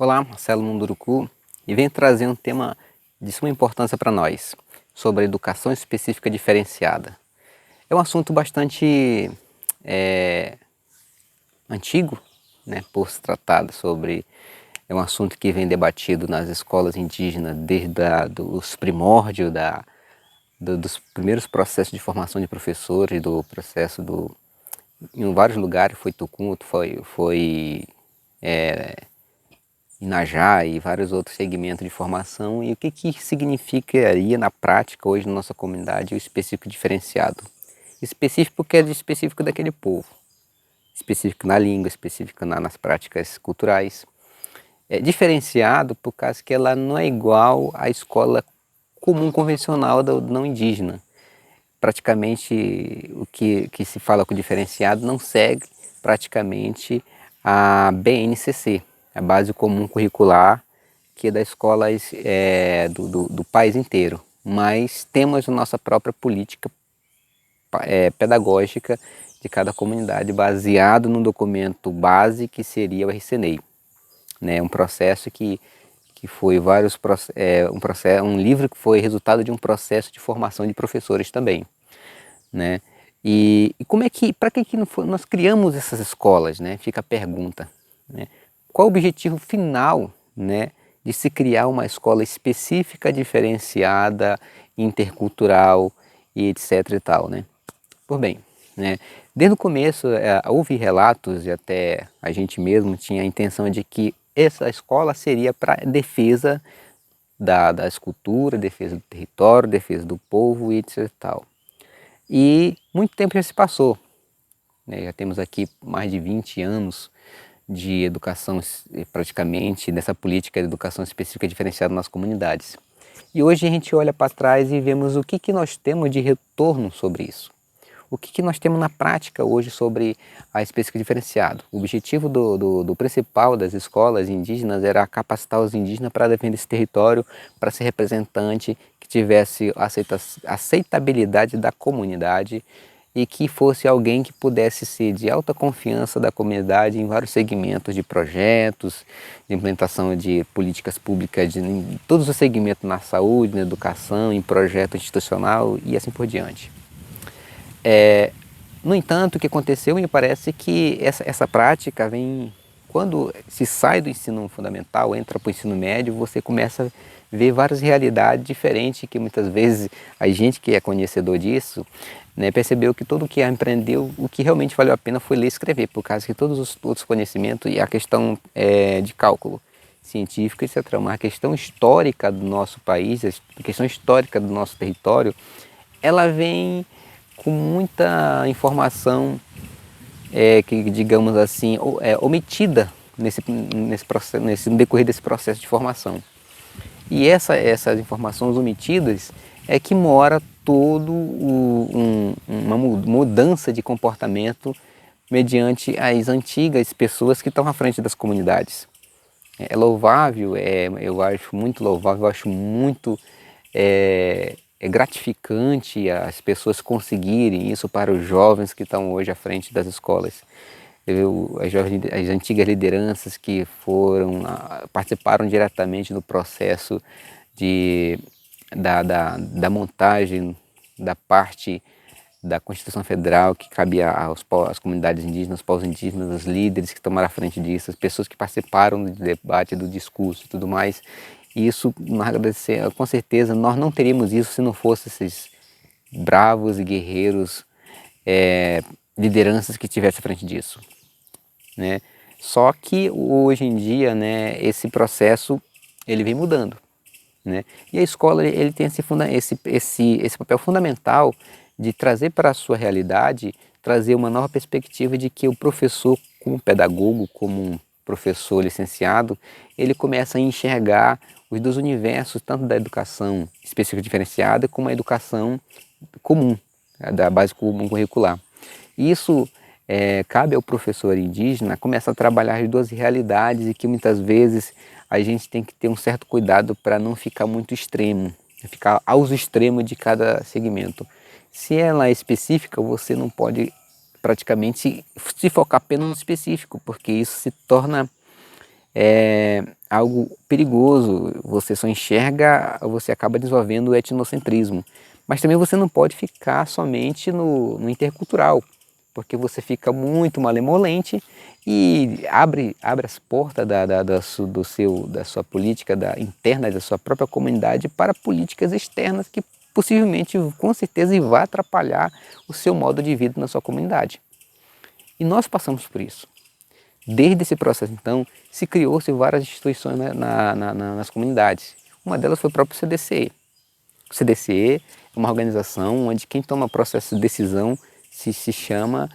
Olá, Marcelo Munduruku, e venho trazer um tema de suma importância para nós, sobre a educação específica diferenciada. É um assunto bastante antigo, né, por se tratar sobre... É um assunto que vem debatido nas escolas indígenas desde os primórdios, dos primeiros processos de formação de professores, do processo em vários lugares, foi Tucum, foi Inajá e vários outros segmentos de formação. E o que significaria na prática hoje na nossa comunidade o específico diferenciado? Específico porque é específico daquele povo, específico na língua, específico nas práticas culturais. É diferenciado por causa que ela não é igual à escola comum convencional do não indígena. Praticamente o que se fala com diferenciado não segue praticamente a BNCC, a Base Comum Curricular, que é da escola do país inteiro. Mas temos a nossa própria política pedagógica de cada comunidade, baseado no documento base que seria o RCNEI. Um processo que foi um livro que foi resultado de um processo de formação de professores também, né? E como é que, para que nós criamos essas escolas, né? Fica a pergunta, né? Qual o objetivo final, né, de se criar uma escola específica, diferenciada, intercultural e etc e tal, né? Por bem, né? Desde o começo houve relatos e até a gente mesmo tinha a intenção de que essa escola seria para defesa da escultura, defesa do território, defesa do povo e etc e tal. E muito tempo já se passou, né? Já temos aqui mais de 20 anos de educação, praticamente, dessa política de educação específica diferenciada nas comunidades. E hoje a gente olha para trás e vemos o que nós temos de retorno sobre isso. O que nós temos na prática hoje sobre a específica diferenciada. O objetivo do principal das escolas indígenas era capacitar os indígenas para defender esse território, para ser representante, que tivesse aceitabilidade da comunidade e que fosse alguém que pudesse ser de alta confiança da comunidade em vários segmentos de projetos, de implementação de políticas públicas em todos os segmentos, na saúde, na educação, em projeto institucional e assim por diante. No entanto, o que aconteceu, me parece que essa prática vem... Quando se sai do ensino fundamental, entra para o ensino médio, você começa a ver várias realidades diferentes que muitas vezes a gente que é conhecedor disso, né, percebeu que todo o que aprendeu, o que realmente valeu a pena foi ler e escrever, por causa que todos os outros conhecimentos e a questão de cálculo científico, etc., uma questão histórica do nosso país, a questão histórica do nosso território, ela vem com muita informação que, digamos assim, omitida no decorrer desse processo de formação. E essas informações omitidas é que mora todo uma mudança de comportamento mediante as antigas pessoas que estão à frente das comunidades. É louvável, eu acho muito louvável, eu acho muito gratificante as pessoas conseguirem isso para os jovens que estão hoje à frente das escolas. As antigas lideranças que participaram diretamente do processo da montagem da parte da Constituição Federal que cabia às comunidades indígenas, aos povos indígenas, os líderes que tomaram a frente disso, as pessoas que participaram do debate, do discurso e tudo mais. E isso, com certeza, nós não teríamos isso se não fossem esses bravos e guerreiros lideranças que estivessem à frente disso, né? Só que hoje em dia, né, esse processo ele vem mudando, né? E a escola ele tem esse papel fundamental de trazer para a sua realidade, trazer uma nova perspectiva de que o professor, como pedagogo, como um professor licenciado, ele começa a enxergar os dois universos, tanto da educação específica diferenciada, como a educação comum, da base comum curricular. Isso cabe ao professor indígena começar a trabalhar as duas realidades e que muitas vezes a gente tem que ter um certo cuidado para não ficar muito extremo, ficar aos extremos de cada segmento. Se ela é específica, você não pode praticamente se focar apenas no específico, porque isso se torna algo perigoso, você só enxerga, você acaba desenvolvendo o etnocentrismo. Mas também você não pode ficar somente no intercultural, porque você fica muito malemolente e abre as portas da sua política interna, da sua própria comunidade para políticas externas que possivelmente, com certeza, vai atrapalhar o seu modo de vida na sua comunidade. E nós passamos por isso. Desde esse processo, então, se criou-se várias instituições nas comunidades. Uma delas foi o próprio CDCE. O CDCE é uma organização onde quem toma processo de decisão se chama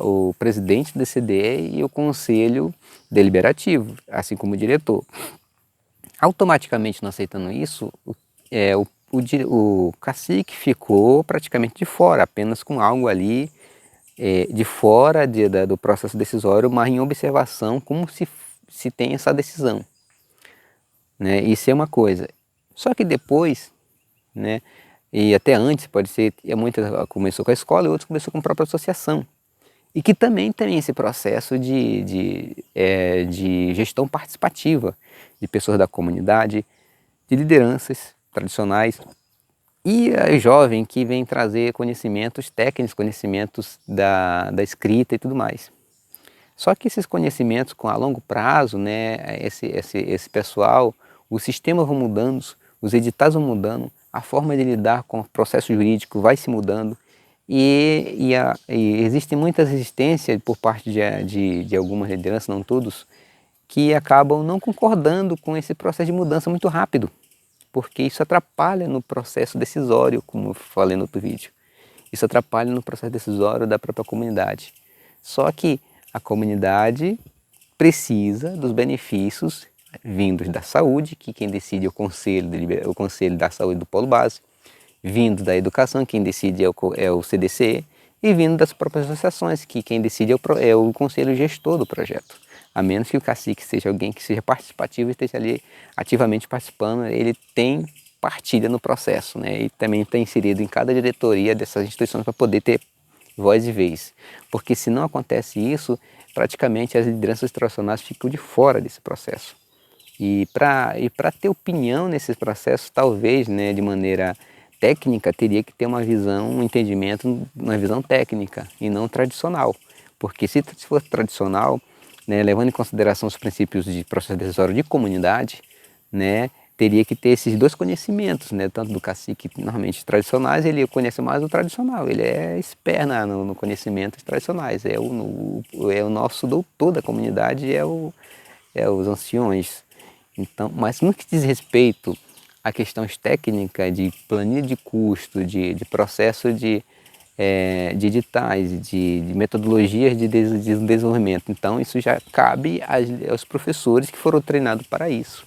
o presidente do CDE e o conselho deliberativo, assim como o diretor. Automaticamente, não aceitando isso, o cacique ficou praticamente de fora, apenas com algo ali de fora do processo decisório, mas em observação como se tem essa decisão. Né? Isso é uma coisa. Só que depois, né, e até antes, pode ser, muitas começou com a escola e outros começou com a própria associação. E que também tem esse processo de gestão participativa de pessoas da comunidade, de lideranças tradicionais e a jovem que vem trazer conhecimentos técnicos, conhecimentos da escrita e tudo mais. Só que esses conhecimentos a longo prazo, né, esse pessoal, os sistemas vão mudando, os editais vão mudando, a forma de lidar com o processo jurídico vai se mudando e existem muitas resistências por parte de algumas lideranças, não todos, que acabam não concordando com esse processo de mudança muito rápido, porque isso atrapalha no processo decisório, como eu falei no outro vídeo. Isso atrapalha no processo decisório da própria comunidade. Só que a comunidade precisa dos benefícios vindos da saúde, que quem decide é o Conselho da Saúde do Polo Base, vindo da educação, quem decide é o CDCE, e vindo das próprias associações, que quem decide é o conselho gestor do projeto. A menos que o cacique seja alguém que seja participativo e esteja ali ativamente participando, ele tem partilha no processo, né? E também está inserido em cada diretoria dessas instituições para poder ter voz e vez. Porque se não acontece isso, praticamente as lideranças tradicionais ficam de fora desse processo. E para ter opinião nesses processos, talvez, né, de maneira técnica, teria que ter uma visão, um entendimento, uma visão técnica e não tradicional. Porque se fosse tradicional, né, levando em consideração os princípios de processo decisório de comunidade, né, teria que ter esses dois conhecimentos, né, tanto do cacique, normalmente tradicionais, ele conhece mais o tradicional, ele é expert no conhecimentos tradicionais, é o nosso doutor da comunidade, os anciões. Então, mas no que diz respeito a questões técnicas de planilha de custo, de processo de editais, de metodologias de desenvolvimento. Então isso já cabe aos professores que foram treinados para isso.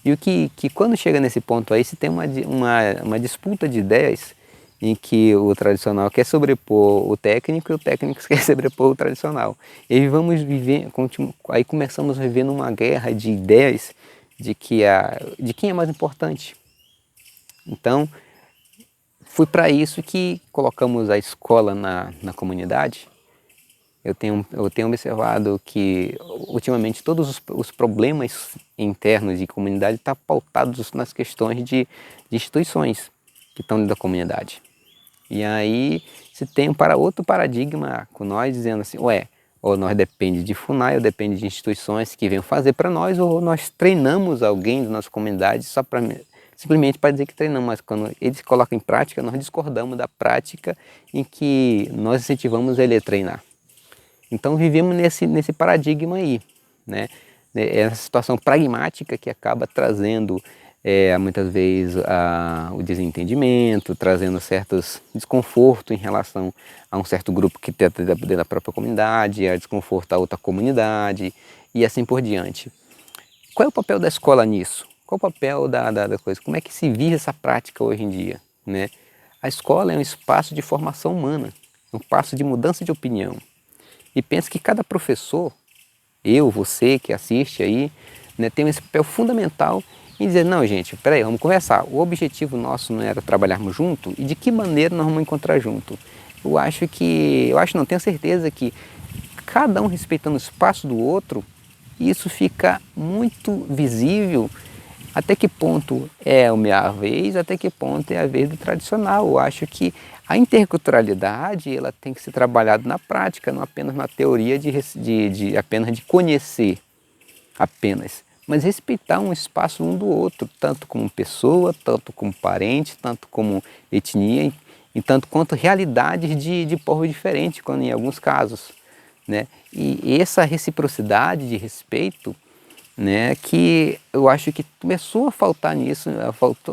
E o que quando chega nesse ponto aí, se tem uma disputa de ideias em que o tradicional quer sobrepor o técnico e o técnico quer sobrepor o tradicional. E aí aí começamos a viver numa guerra de ideias de quem é mais importante. Então, foi para isso que colocamos a escola na comunidade. Eu tenho observado que, ultimamente, todos os problemas internos de comunidade estão pautados nas questões de instituições que estão dentro da comunidade. E aí se tem outro paradigma com nós dizendo assim, ou nós depende de FUNAI, ou depende de instituições que venham fazer para nós, ou nós treinamos alguém da nossa comunidade simplesmente para dizer que treinamos, mas quando eles colocam em prática, nós discordamos da prática em que nós incentivamos ele a treinar. Então vivemos nesse paradigma aí, né? Essa situação pragmática que acaba trazendo muitas vezes o desentendimento, trazendo certos desconforto em relação a um certo grupo que está dentro da própria comunidade, a desconforto a outra comunidade e assim por diante. Qual é o papel da escola nisso? Qual o papel da coisa? Como é que se vive essa prática hoje em dia, né? A escola é um espaço de formação humana, um espaço de mudança de opinião. E penso que cada professor, você que assiste aí, né, tem esse papel fundamental em dizer, não gente, peraí, vamos conversar. O objetivo nosso não era trabalharmos junto e de que maneira nós vamos encontrar junto. Tenho certeza que cada um respeitando o espaço do outro, isso fica muito visível. Até que ponto é a minha vez, até que ponto é a vez do tradicional. Eu acho que a interculturalidade ela tem que ser trabalhada na prática, não apenas na teoria apenas de conhecer apenas, mas respeitar um espaço um do outro, tanto como pessoa, tanto como parente, tanto como etnia, e tanto quanto realidades de povos diferentes, quando em alguns casos, né? E essa reciprocidade de respeito, né, que eu acho que começou a faltar nisso,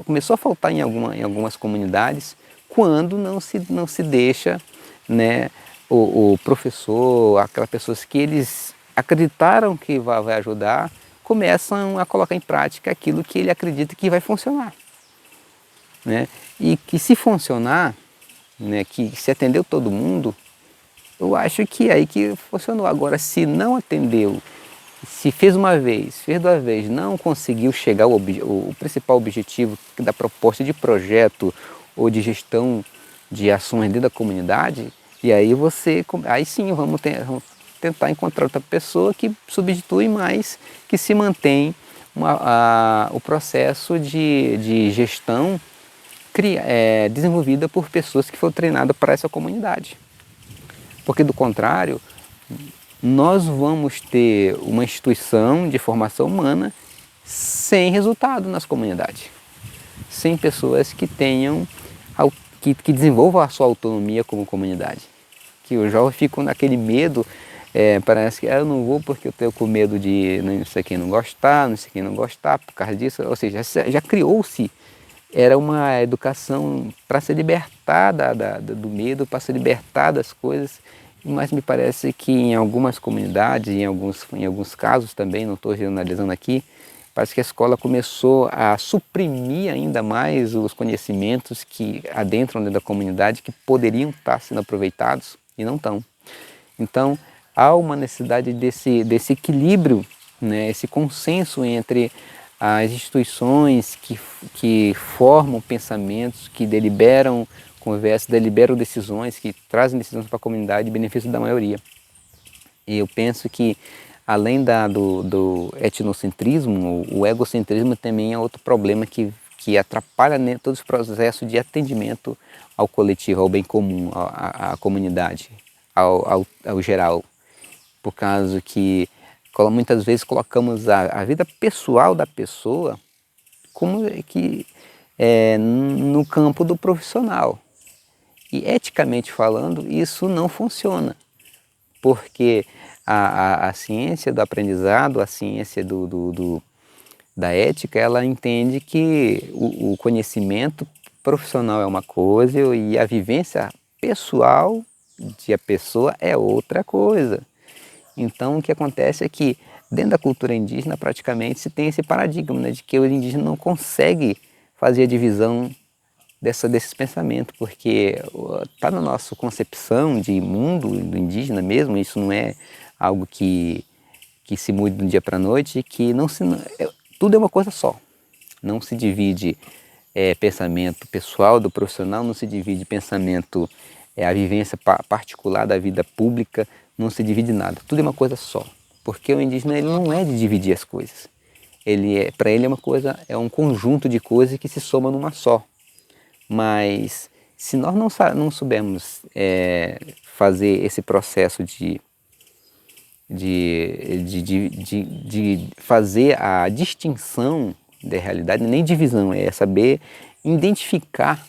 começou a faltar em algumas comunidades, quando não se deixa, né, o professor, aquelas pessoas que eles acreditaram que vai ajudar, começam a colocar em prática aquilo que ele acredita que vai funcionar, né? E que se funcionar, né, que se atendeu todo mundo, eu acho que é aí que funcionou. Agora, se não atendeu, se fez uma vez, fez duas vezes, não conseguiu chegar o principal objetivo da proposta de projeto ou de gestão de ações dentro da comunidade, e aí aí sim vamos tentar encontrar outra pessoa que substitui, mais que se mantém o processo de gestão desenvolvida por pessoas que foram treinadas para essa comunidade. Porque do contrário, nós vamos ter uma instituição de formação humana sem resultado nas comunidades, sem pessoas que tenham, que desenvolvam a sua autonomia como comunidade. Que os jovens ficam naquele medo, parece que eu não vou porque eu tenho com medo de não sei quem não gostar, não sei quem não gostar por causa disso, ou seja, já criou-se, era uma educação para se libertar do medo, para se libertar das coisas, mas me parece que em algumas comunidades, em alguns casos também, não estou generalizando aqui, parece que a escola começou a suprimir ainda mais os conhecimentos que adentram dentro da comunidade, que poderiam estar sendo aproveitados e não estão. Então, há uma necessidade desse equilíbrio, né, esse consenso entre as instituições que formam pensamentos, que deliberam conversas, deliberam decisões, que trazem decisões para a comunidade em benefício da maioria. E eu penso que, além do etnocentrismo, o egocentrismo também é outro problema que atrapalha, né, todo esse processo de atendimento ao coletivo, ao bem comum, à comunidade, ao geral. Por causa que muitas vezes colocamos a vida pessoal da pessoa como que no campo do profissional. E eticamente falando, isso não funciona, porque a ciência do aprendizado, a ciência da ética, ela entende que o conhecimento profissional é uma coisa e a vivência pessoal de a pessoa é outra coisa. Então, o que acontece é que, dentro da cultura indígena, praticamente se tem esse paradigma, né, de que o indígena não consegue fazer a divisão desses pensamentos, porque está na nossa concepção de mundo, do indígena mesmo, isso não é algo que se mude de um dia para a noite, que tudo é uma coisa só. Não se divide pensamento pessoal do profissional, não se divide pensamento, a vivência particular da vida pública, não se divide nada, tudo é uma coisa só. Porque o indígena ele não é de dividir as coisas. Para ele é uma coisa, é um conjunto de coisas que se soma numa só. Mas se nós não soubermos fazer esse processo de fazer a distinção da realidade, nem divisão, é saber identificar,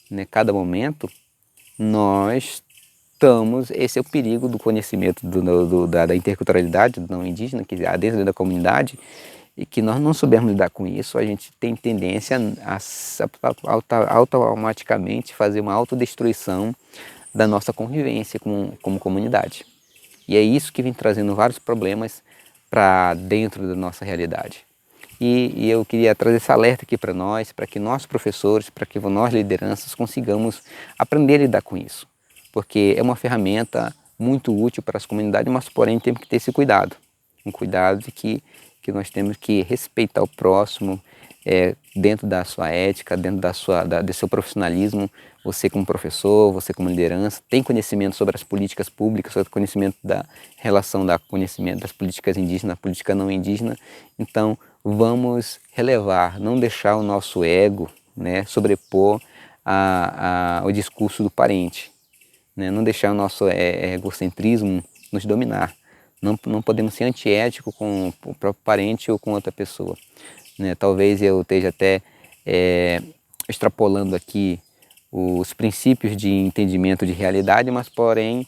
né, cada momento, esse é o perigo do conhecimento da interculturalidade do não indígena, que há dentro da comunidade, e que nós não soubermos lidar com isso, a gente tem tendência a automaticamente fazer uma autodestruição da nossa convivência como comunidade. E é isso que vem trazendo vários problemas para dentro da nossa realidade. E eu queria trazer esse alerta aqui para nós, para que nós professores, para que nós lideranças consigamos aprender a lidar com isso. Porque é uma ferramenta muito útil para as comunidades, mas porém temos que ter esse cuidado. Um cuidado de que nós temos que respeitar o próximo dentro da sua ética, dentro do seu profissionalismo, Você como professor, você como liderança, tem conhecimento sobre as políticas públicas, sobre o conhecimento da relação da conhecimento das políticas indígenas, política não indígena. Então, vamos relevar, não deixar o nosso ego, né, sobrepor o discurso do parente, né? Não deixar o nosso egocentrismo nos dominar. Não podemos ser antiéticos com o próprio parente ou com outra pessoa, né? Talvez eu esteja até extrapolando aqui os princípios de entendimento de realidade, mas porém,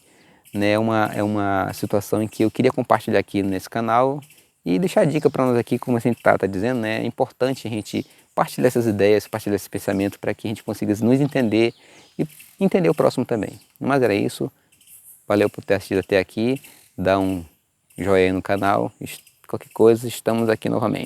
né, é uma situação em que eu queria compartilhar aqui nesse canal e deixar a dica para nós aqui, como a gente está dizendo, né, é importante a gente partilhar essas ideias, partilhar esse pensamento para que a gente consiga nos entender e entender o próximo também. Mas era isso, valeu por ter assistido até aqui, dá um joinha aí no canal, qualquer coisa estamos aqui novamente.